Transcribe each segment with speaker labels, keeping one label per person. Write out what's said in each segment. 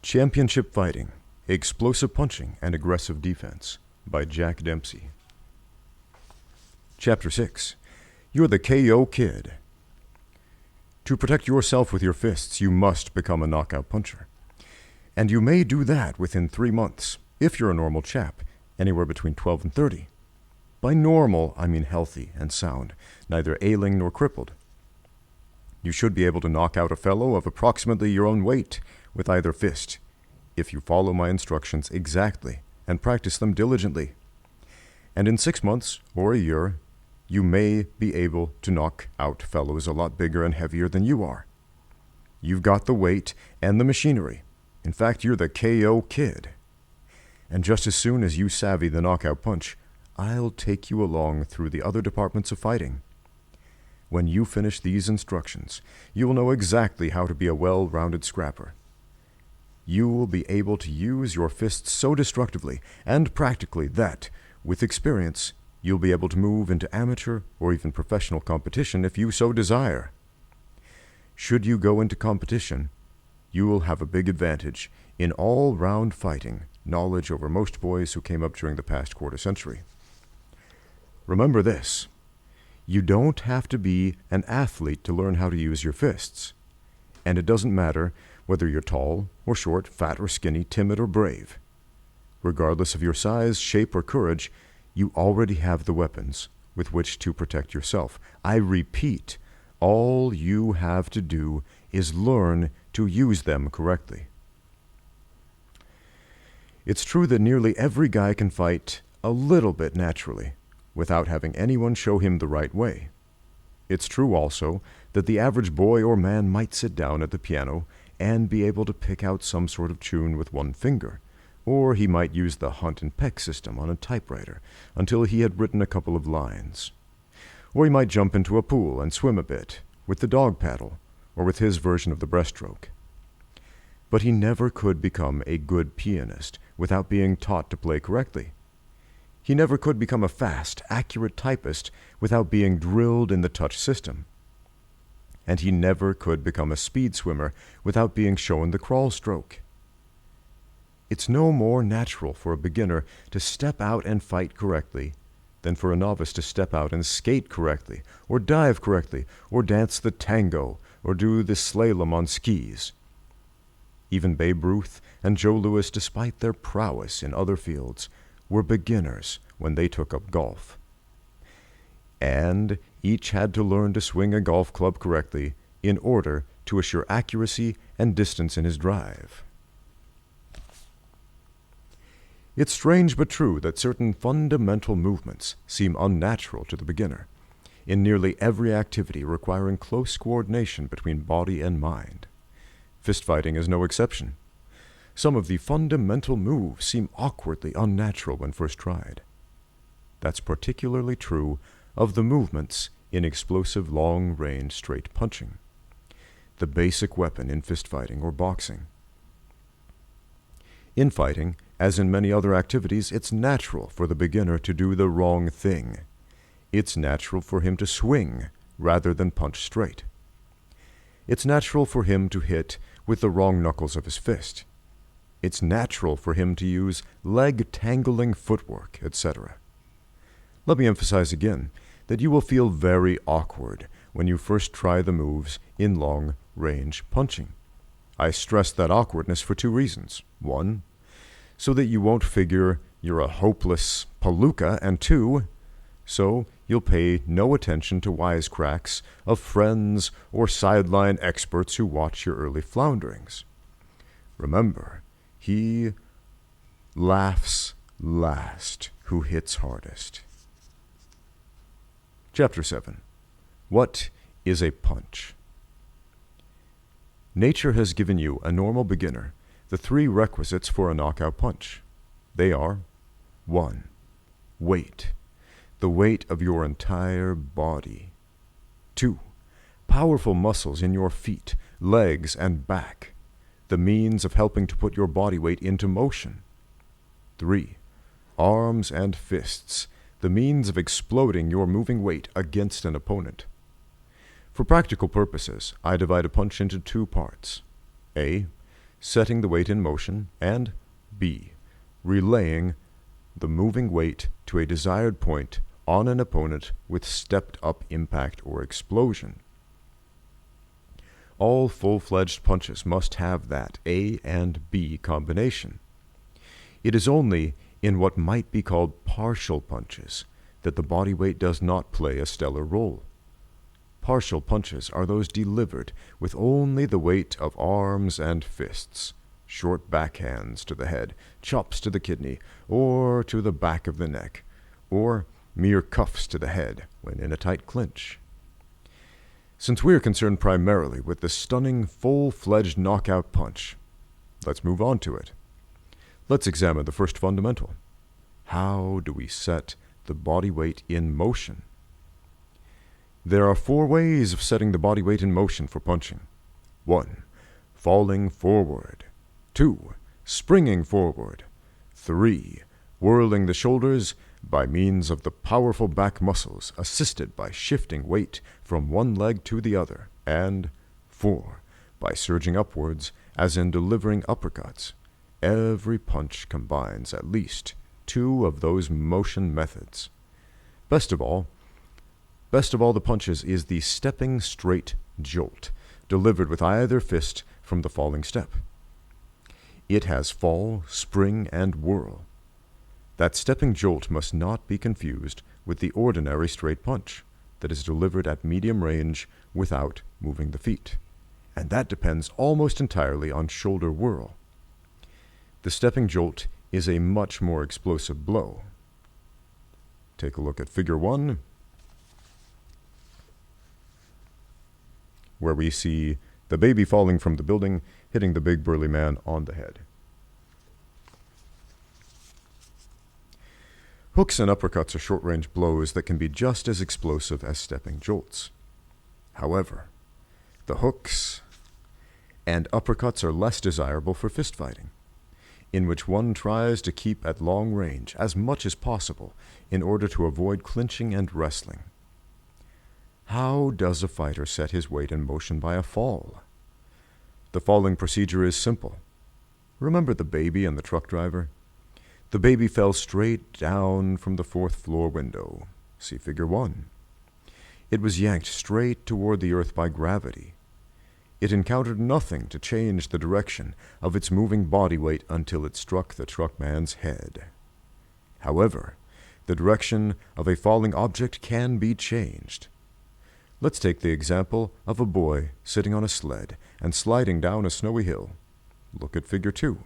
Speaker 1: Championship Fighting, Explosive Punching and Aggressive Defense by Jack Dempsey. Chapter 6. You're the KO Kid. To protect yourself with your fists, you must become a knockout puncher. And you may do that within 3 months, if you're a normal chap, anywhere between 12 and 30. By normal, I mean healthy and sound, neither ailing nor crippled. You should be able to knock out a fellow of approximately your own weight with either fist, if you follow my instructions exactly and practice them diligently. And in 6 months or a year, you may be able to knock out fellows a lot bigger and heavier than you are. You've got the weight and the machinery. In fact, you're the KO Kid. And just as soon as you savvy the knockout punch, I'll take you along through the other departments of fighting. When you finish these instructions, you will know exactly how to be a well-rounded scrapper. You will be able to use your fists so destructively and practically that, with experience, you'll be able to move into amateur or even professional competition if you so desire. Should you go into competition, you will have a big advantage in all-round fighting knowledge over most boys who came up during the past quarter century. Remember this: you don't have to be an athlete to learn how to use your fists. And it doesn't matter whether you're tall or short, fat or skinny, timid or brave. Regardless of your size, shape, or courage, you already have the weapons with which to protect yourself. I repeat, all you have to do is learn to use them correctly. It's true that nearly every guy can fight a little bit naturally, without having anyone show him the right way. It's true also that the average boy or man might sit down at the piano and be able to pick out some sort of tune with one finger, or he might use the hunt and peck system on a typewriter until he had written a couple of lines. Or he might jump into a pool and swim a bit with the dog paddle or with his version of the breaststroke. But he never could become a good pianist without being taught to play correctly. He never could become a fast, accurate typist without being drilled in the touch system. And he never could become a speed swimmer without being shown the crawl stroke. It's no more natural for a beginner to step out and fight correctly than for a novice to step out and skate correctly, or dive correctly, or dance the tango, or do the slalom on skis. Even Babe Ruth and Joe Louis, despite their prowess in other fields, were beginners when they took up golf. And each had to learn to swing a golf club correctly in order to assure accuracy and distance in his drive. It's strange but true that certain fundamental movements seem unnatural to the beginner, in nearly every activity requiring close coordination between body and mind. Fistfighting is no exception. Some of the fundamental moves seem awkwardly unnatural when first tried. That's particularly true of the movements in explosive long-range straight punching, the basic weapon in fistfighting or boxing. In fighting, as in many other activities, it's natural for the beginner to do the wrong thing. It's natural for him to swing rather than punch straight. It's natural for him to hit with the wrong knuckles of his fist. It's natural for him to use leg-tangling footwork, etc. Let me emphasize again that you will feel very awkward when you first try the moves in long-range punching. I stress that awkwardness for 2 reasons. 1, so that you won't figure you're a hopeless palooka, and 2, so you'll pay no attention to wisecracks of friends or sideline experts who watch your early flounderings. Remember, he laughs last who hits hardest. Chapter 7. What is a punch? Nature has given you, a normal beginner, the 3 requisites for a knockout punch. They are: 1. Weight, the weight of your entire body. 2. Powerful muscles in your feet, legs, and back, the means of helping to put your body weight into motion. 3. Arms and fists, the means of exploding your moving weight against an opponent. For practical purposes, I divide a punch into 2 parts: A. setting the weight in motion, and B, relaying the moving weight to a desired point on an opponent with stepped-up impact or explosion. All full-fledged punches must have that A and B combination. It is only in what might be called partial punches that the body weight does not play a stellar role. Partial punches are those delivered with only the weight of arms and fists, short backhands to the head, chops to the kidney, or to the back of the neck, or mere cuffs to the head when in a tight clinch. Since we are concerned primarily with the stunning, full-fledged knockout punch, let's move on to it. Let's examine the first fundamental. How do we set the body weight in motion? There are 4 ways of setting the body weight in motion for punching. 1. Falling forward. 2. Springing forward. 3. Whirling the shoulders by means of the powerful back muscles assisted by shifting weight from one leg to the other. And 4. By surging upwards as in delivering uppercuts. Every punch combines at least 2 of those motion methods. Best of all the punches is the stepping straight jolt, delivered with either fist from the falling step. It has fall, spring, and whirl. That stepping jolt must not be confused with the ordinary straight punch that is delivered at medium range without moving the feet, and that depends almost entirely on shoulder whirl. The stepping jolt is a much more explosive blow. Take a look at Figure 1, where we see the baby falling from the building, hitting the big burly man on the head. Hooks and uppercuts are short-range blows that can be just as explosive as stepping jolts. However, the hooks and uppercuts are less desirable for fist fighting, in which one tries to keep at long range as much as possible in order to avoid clinching and wrestling. How does a fighter set his weight in motion by a fall? The falling procedure is simple. Remember the baby and the truck driver? The baby fell straight down from the 4th floor window. See Figure 1. It was yanked straight toward the earth by gravity. It encountered nothing to change the direction of its moving body weight until it struck the truckman's head. However, the direction of a falling object can be changed. Let's take the example of a boy sitting on a sled and sliding down a snowy hill. Look at Figure 2.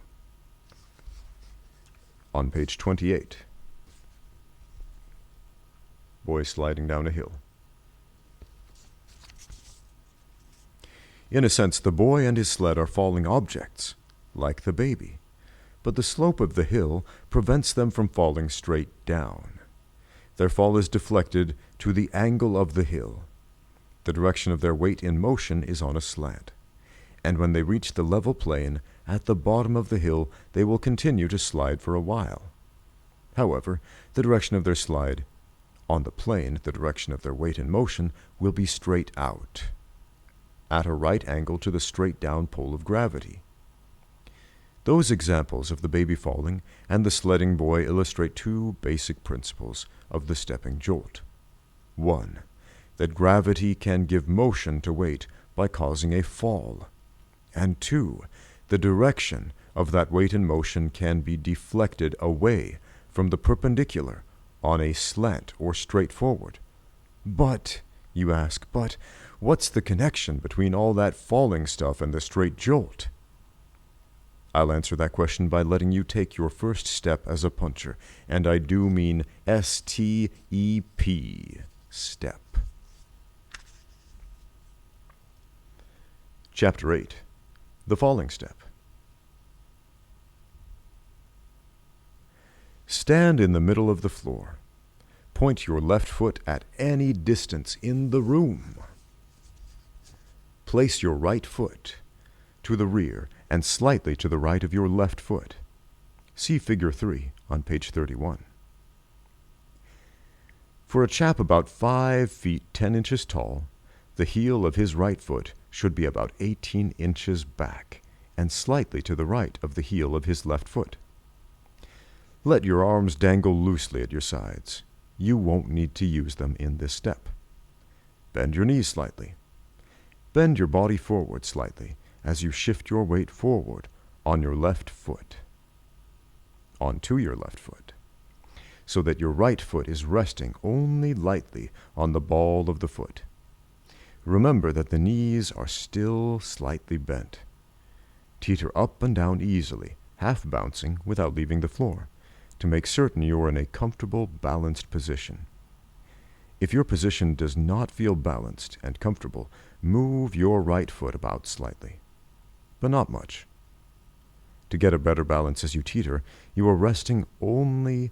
Speaker 1: On page 28. Boy sliding down a hill. In a sense, the boy and his sled are falling objects, like the baby, but the slope of the hill prevents them from falling straight down. Their fall is deflected to the angle of the hill. The direction of their weight in motion is on a slant, and when they reach the level plane at the bottom of the hill, they will continue to slide for a while. However, the direction of their slide on the plane, the direction of their weight in motion, will be straight out, at a right angle to the straight down pole of gravity. Those examples of the baby falling and the sledding boy illustrate 2 basic principles of the stepping jolt. 1. That gravity can give motion to weight by causing a fall. And 2. The direction of that weight in motion can be deflected away from the perpendicular on a slant or straight forward. But, you ask, what's the connection between all that falling stuff and the straight jolt? I'll answer that question by letting you take your first step as a puncher, and I do mean S-T-E-P, step. Chapter 8. The Falling Step. Stand in the middle of the floor. Point your left foot at any distance in the room. Place your right foot to the rear and slightly to the right of your left foot. See Figure 3 on page 31. For a chap about 5 feet 10 inches tall, the heel of his right foot should be about 18 inches back, and slightly to the right of the heel of his left foot. Let your arms dangle loosely at your sides. You won't need to use them in this step. Bend your knees slightly. Bend your body forward slightly as you shift your weight forward on your left foot, onto your left foot, so that your right foot is resting only lightly on the ball of the foot. Remember that the knees are still slightly bent. Teeter up and down easily, half bouncing without leaving the floor, to make certain you are in a comfortable, balanced position. If your position does not feel balanced and comfortable, move your right foot about slightly, but not much. To get a better balance as you teeter, you are resting only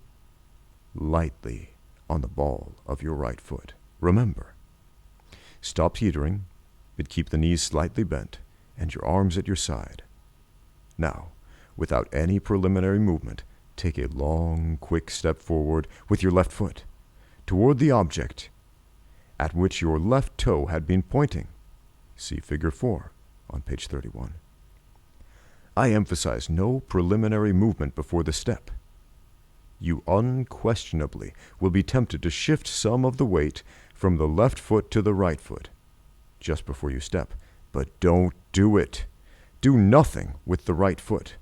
Speaker 1: lightly on the ball of your right foot. Remember, stop teetering, but keep the knees slightly bent and your arms at your side. Now, without any preliminary movement, take a long, quick step forward with your left foot toward the object at which your left toe had been pointing. See Figure 4 on page 31. I emphasize no preliminary movement before the step. You unquestionably will be tempted to shift some of the weight from the left foot to the right foot just before you step, but don't do it. Do nothing with the right foot,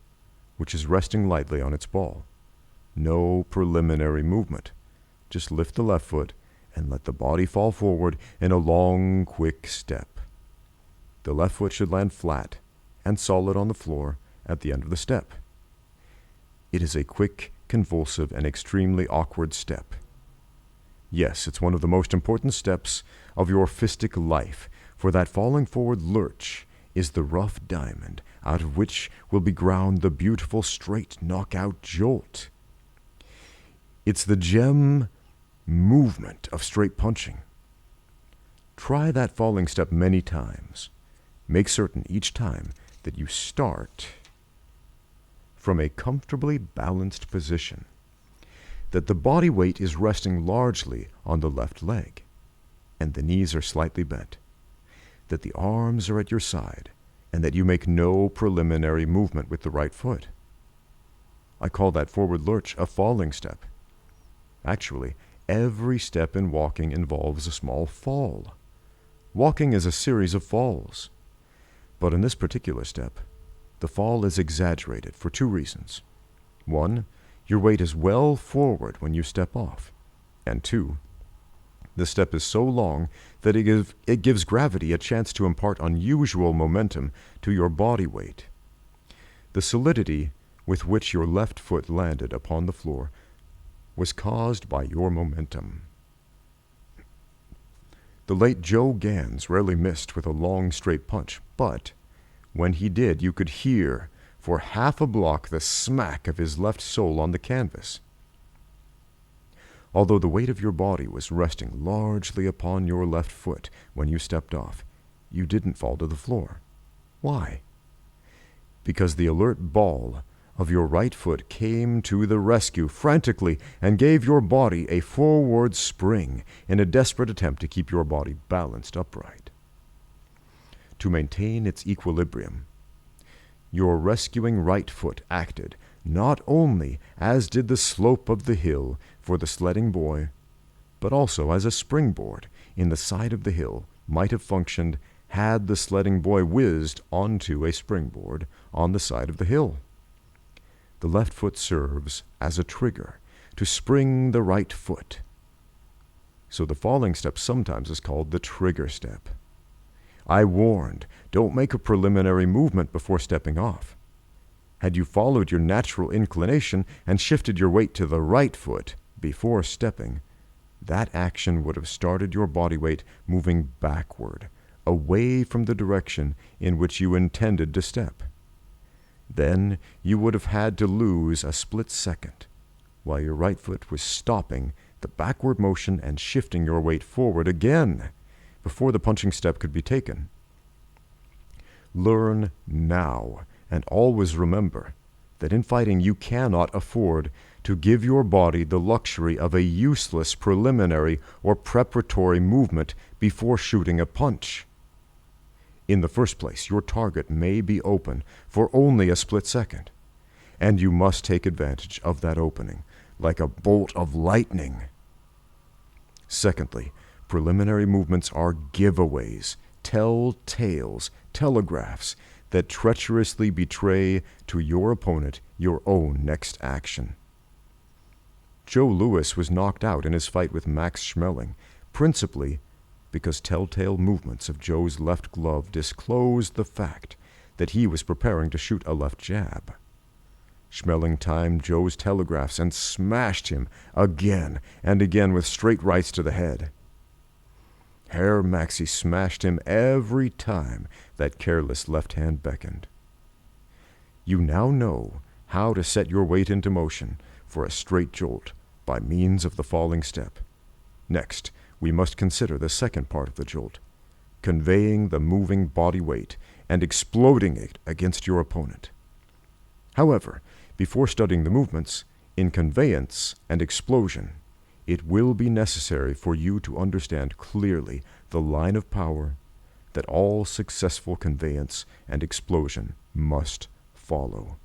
Speaker 1: which is resting lightly on its ball. No preliminary movement. Just lift the left foot and let the body fall forward in a long, quick step. The left foot should land flat and solid on the floor at the end of the step. It is a quick, convulsive, and extremely awkward step. Yes, it's one of the most important steps of your fistic life, for that falling forward lurch is the rough diamond out of which will be ground the beautiful straight knockout jolt. It's the gem movement of straight punching. Try that falling step many times. Make certain each time that you start from a comfortably balanced position, that the body weight is resting largely on the left leg, and the knees are slightly bent, that the arms are at your side, and that you make no preliminary movement with the right foot. I call that forward lurch a falling step. Actually, every step in walking involves a small fall. Walking is a series of falls. But in this particular step, the fall is exaggerated for two reasons. One, your weight is well forward when you step off. And two, the step is so long that it gives gravity a chance to impart unusual momentum to your body weight. The solidity with which your left foot landed upon the floor was caused by your momentum. The late Joe Gans rarely missed with a long, straight punch, but when he did, you could hear for half a block the smack of his left sole on the canvas. Although the weight of your body was resting largely upon your left foot when you stepped off, you didn't fall to the floor. Why? Because the alert ball of your right foot came to the rescue frantically and gave your body a forward spring in a desperate attempt to keep your body balanced upright. To maintain its equilibrium, your rescuing right foot acted not only as did the slope of the hill for the sledding boy, but also as a springboard in the side of the hill might have functioned had the sledding boy whizzed onto a springboard on the side of the hill. The left foot serves as a trigger to spring the right foot. So the falling step sometimes is called the trigger step. I warned, don't make a preliminary movement before stepping off. Had you followed your natural inclination and shifted your weight to the right foot before stepping, that action would have started your body weight moving backward, away from the direction in which you intended to step. Then you would have had to lose a split second, while your right foot was stopping the backward motion and shifting your weight forward again before the punching step could be taken. Learn now, and always remember that in fighting you cannot afford to give your body the luxury of a useless preliminary or preparatory movement before shooting a punch. In the first place, your target may be open for only a split second, and you must take advantage of that opening like a bolt of lightning. Secondly, preliminary movements are giveaways, telltales, telegraphs that treacherously betray to your opponent your own next action. Joe Louis was knocked out in his fight with Max Schmeling, principally because telltale movements of Joe's left glove disclosed the fact that he was preparing to shoot a left jab. Schmeling timed Joe's telegraphs and smashed him again and again with straight rights to the head. Herr Maxey smashed him every time that careless left hand beckoned. You now know how to set your weight into motion for a straight jolt by means of the falling step. Next, we must consider the second part of the jolt, conveying the moving body weight and exploding it against your opponent. However, before studying the movements, in conveyance and explosion, it will be necessary for you to understand clearly the line of power that all successful conveyance and explosion must follow.